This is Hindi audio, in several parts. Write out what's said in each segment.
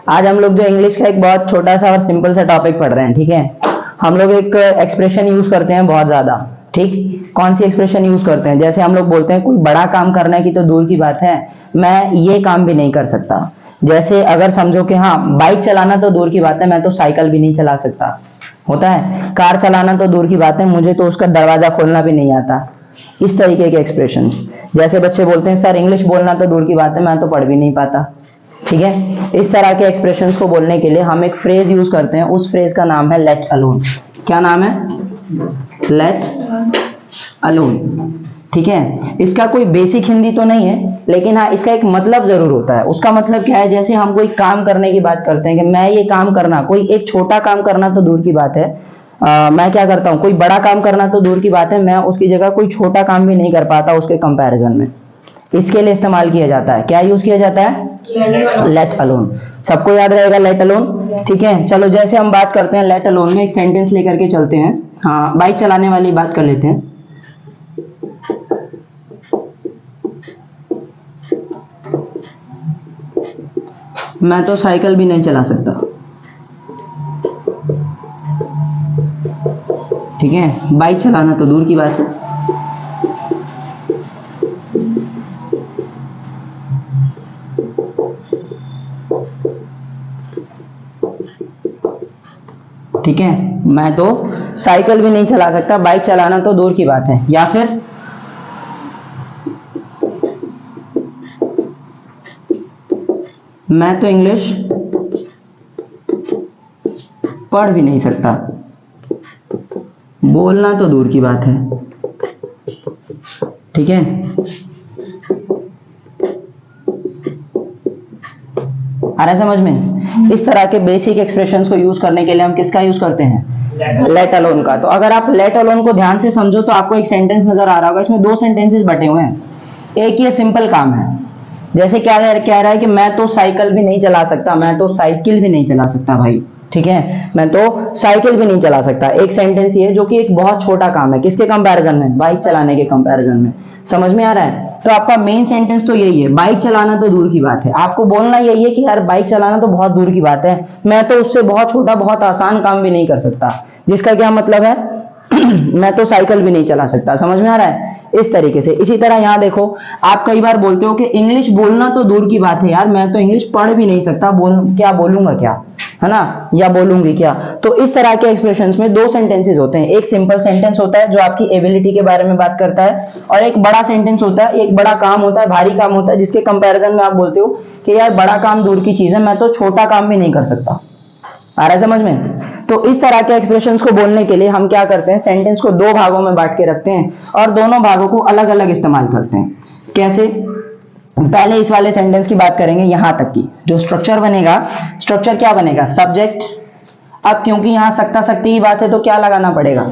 आज हम लोग जो इंग्लिश का एक बहुत छोटा सा और सिंपल सा टॉपिक पढ़ रहे हैं, ठीक है। हम लोग एक एक्सप्रेशन यूज करते हैं बहुत ज्यादा, ठीक। कौन सी एक्सप्रेशन यूज करते हैं? जैसे हम लोग बोलते हैं कोई बड़ा काम करने की तो दूर की बात है, मैं ये काम भी नहीं कर सकता। जैसे अगर समझो कि हाँ, बाइक चलाना तो दूर की बात है, मैं तो साइकिल भी नहीं चला सकता, होता है। कार चलाना तो दूर की बात है, मुझे तो उसका दरवाजा खोलना भी नहीं आता। इस तरीके के एक्सप्रेशंस। जैसे बच्चे बोलते हैं सर इंग्लिश बोलना तो दूर की बात है, मैं तो पढ़ भी नहीं पाता, ठीक है। इस तरह के एक्सप्रेशंस को बोलने के लिए हम एक फ्रेज यूज करते हैं, उस फ्रेज का नाम है लेट अलोन। क्या नाम है? लेट अलोन, ठीक है। इसका कोई बेसिक हिंदी तो नहीं है, लेकिन हाँ इसका एक मतलब जरूर होता है। उसका मतलब क्या है? जैसे हम कोई काम करने की बात करते हैं कि मैं ये काम करना, कोई एक छोटा काम करना तो दूर की बात है, मैं क्या करता हूँ, कोई बड़ा काम करना तो दूर की बात है, मैं उसकी जगह कोई छोटा काम भी नहीं कर पाता उसके कंपैरिजन में। इसके लिए इस्तेमाल किया जाता है, क्या यूज किया जाता है? Let alone. सबको याद रहेगा लेट अलोन, ठीक है। चलो जैसे हम बात करते हैं लेट अलोन में, एक सेंटेंस लेकर के चलते हैं। हाँ, बाइक चलाने वाली बात कर लेते हैं। मैं तो साइकिल भी नहीं चला सकता, ठीक है। बाइक चलाना तो दूर की बात है। ठीक है, मैं तो साइकिल भी नहीं चला सकता, बाइक चलाना तो दूर की बात है। या फिर मैं तो इंग्लिश पढ़ भी नहीं सकता, बोलना तो दूर की बात है, ठीक है। आ रहा है समझ में? इस तरह के बेसिक एक्सप्रेशंस को यूज करने के लिए हम किसका यूज करते हैं? लेट अलोन का। तो अगर आप लेट अलोन को ध्यान से समझो तो आपको एक सेंटेंस नजर आ रहा होगा, इसमें दो सेंटेंसेस बटे हुए हैं। एक ये सिंपल काम है, जैसे क्या कह रहा है कि मैं तो साइकिल भी नहीं चला सकता, मैं तो साइकिल भी नहीं चला सकता भाई, ठीक है। मैं तो साइकिल भी नहीं चला सकता, एक सेंटेंस ये, जो कि एक बहुत छोटा काम है, किसके कंपैरिजन में? बाइक चलाने के कंपैरिजन में। समझ में आ रहा है? तो आपका मेन सेंटेंस तो यही है, बाइक चलाना तो दूर की बात है। आपको बोलना यही है कि यार बाइक चलाना तो बहुत दूर की बात है, मैं तो उससे बहुत छोटा बहुत आसान काम भी नहीं कर सकता। जिसका क्या मतलब है? मैं तो साइकिल भी नहीं चला सकता। समझ में आ रहा है? इस तरीके से। इसी तरह यहां देखो, आप कई बार बोलते हो कि इंग्लिश बोलना तो दूर की बात है यार, मैं तो इंग्लिश पढ़ भी नहीं सकता, क्या बोलूंगा क्या, है ना, या बोलूंगी क्या। तो इस तरह के एक्सप्रेशंस में दो सेंटेंसेस होते हैं। एक सिंपल सेंटेंस होता है जो आपकी एबिलिटी के बारे में बात करता है, और एक बड़ा सेंटेंस होता है, एक बड़ा काम होता है, भारी काम होता है, जिसके कंपैरिजन में आप बोलते हो कि यार बड़ा काम दूर की चीज है, मैं तो छोटा काम भी नहीं कर सकता। आ रहा है समझ में? तो इस तरह के एक्सप्रेशंस को बोलने के लिए हम क्या करते हैं? सेंटेंस को दो भागों में बांट के रखते हैं और दोनों भागों को अलग अलग इस्तेमाल करते हैं। कैसे? पहले इस वाले सेंटेंस की बात करेंगे, यहां तक की जो स्ट्रक्चर बनेगा, स्ट्रक्चर क्या बनेगा? सब्जेक्ट। अब क्योंकि यहां सकता सकती की बात है तो क्या लगाना पड़ेगा?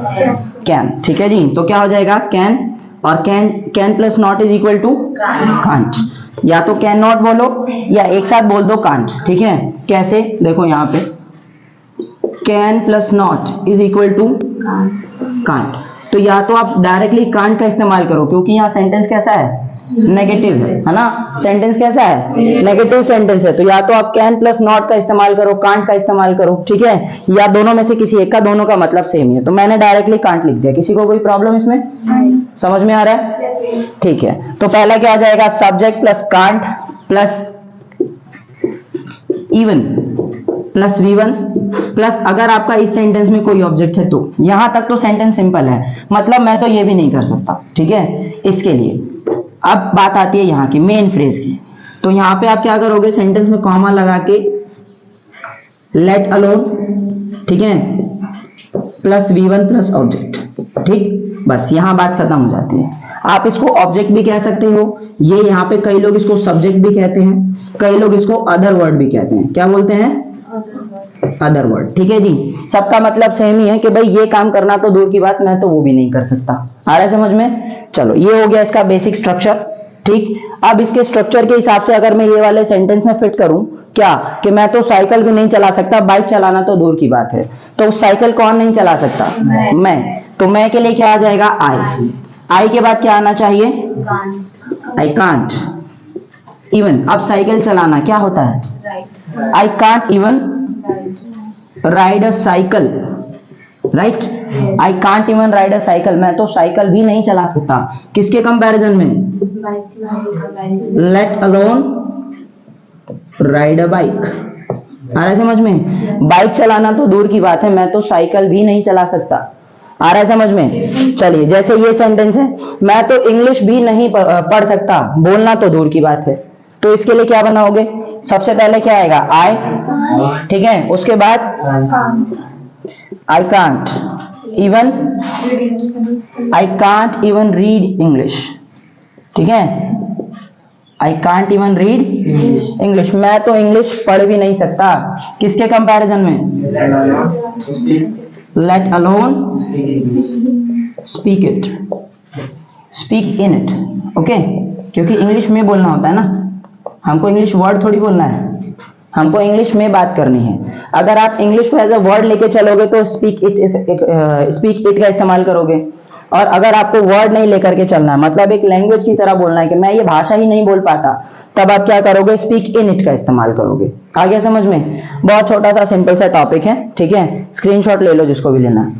कैन, ठीक है जी। तो क्या हो जाएगा? कैन, और can plus not is equal to can't. या तो कैन नॉट बोलो या एक साथ बोल दो कांट, ठीक है। कैसे? देखो यहां पे can plus not is equal to can't. तो या तो आप डायरेक्टली कांट का इस्तेमाल करो, क्योंकि यहाँ सेंटेंस कैसा है? नेगेटिव है ना। सेंटेंस कैसा है? नेगेटिव सेंटेंस है। तो या तो आप कैन प्लस नॉट का इस्तेमाल करो, कांट का इस्तेमाल करो, ठीक है। या दोनों में से किसी एक का, दोनों का मतलब सेम ही है। तो मैंने डायरेक्टली कांट लिख दिया। किसी को कोई प्रॉब्लम इसमें? समझ में आ रहा है? ठीक है। तो पहला क्या आ जाएगा? Subject plus can't plus even plus V1 plus, अगर आपका इस सेंटेंस में कोई ऑब्जेक्ट है तो। यहां तक तो सेंटेंस सिंपल है, मतलब मैं तो ये भी नहीं कर सकता, ठीक है। इसके लिए अब बात आती है यहाँ की मेन फ्रेज की। तो यहाँ पे आप क्या करोगे? सेंटेंस में कॉमा लगा के लेट अलोन, ठीक है, प्लस V1 प्लस ऑब्जेक्ट, ठीक। बस यहां बात खत्म हो जाती है। आप इसको ऑब्जेक्ट भी कह सकते हो, ये यहाँ पे कई लोग इसको सब्जेक्ट भी कहते हैं, कई लोग इसको अदर वर्ड भी कहते हैं। क्या बोलते हैं? अदर वर्ड, ठीक है जी। सबका मतलब सेम ही है कि भाई ये काम करना तो दूर की बात, मैं तो वो भी नहीं कर सकता। आ रहा है समझ में? चलो, ये हो गया इसका बेसिक स्ट्रक्चर, ठीक। अब इसके स्ट्रक्चर के हिसाब से अगर मैं ये वाले सेंटेंस में फिट करूं, क्या कि मैं तो साइकिल भी नहीं चला सकता, बाइक चलाना तो दूर की बात है, तो साइकिल कौन नहीं चला सकता? मैं। तो मैं के लिए क्या आ जाएगा? आई के बाद क्या आना चाहिए? I can't. इवन। अब साइकिल चलाना क्या होता है? I can't even ride a cycle, right. I can't even ride a cycle, मैं तो साइकिल भी नहीं चला सकता। किसके कंपैरिजन में? Let alone ride a bike. आ रहा है समझ में? बाइक चलाना तो दूर की बात है, मैं तो साइकिल भी नहीं चला सकता। आ रहा है समझ में? चलिए, जैसे ये सेंटेंस है, मैं तो इंग्लिश भी नहीं पढ़ सकता, बोलना तो दूर की बात है। तो इसके लिए क्या बनाओगे? सबसे पहले क्या आएगा? आई, ठीक है। उसके बाद I can't even, I can't even read English, ठीक है। I can't even read English, मैं तो इंग्लिश पढ़ भी नहीं सकता। किसके कंपैरिजन में? Let alone speak it, speak in it, okay. क्योंकि इंग्लिश में बोलना होता है ना, हमको इंग्लिश वर्ड थोड़ी बोलना है, हमको इंग्लिश में बात करनी है। अगर आप इंग्लिश को एज अ वर्ड लेके चलोगे तो स्पीक इट का इस्तेमाल करोगे, और अगर आपको वर्ड नहीं लेकर के चलना है, मतलब एक लैंग्वेज की तरह बोलना है कि मैं ये भाषा ही नहीं बोल पाता, तब आप क्या करोगे? स्पीक इन इट का इस्तेमाल करोगे। आ गया समझ में? बहुत छोटा सा सिंपल सा टॉपिक है, ठीक है। स्क्रीनशॉट ले लो जिसको भी लेना है।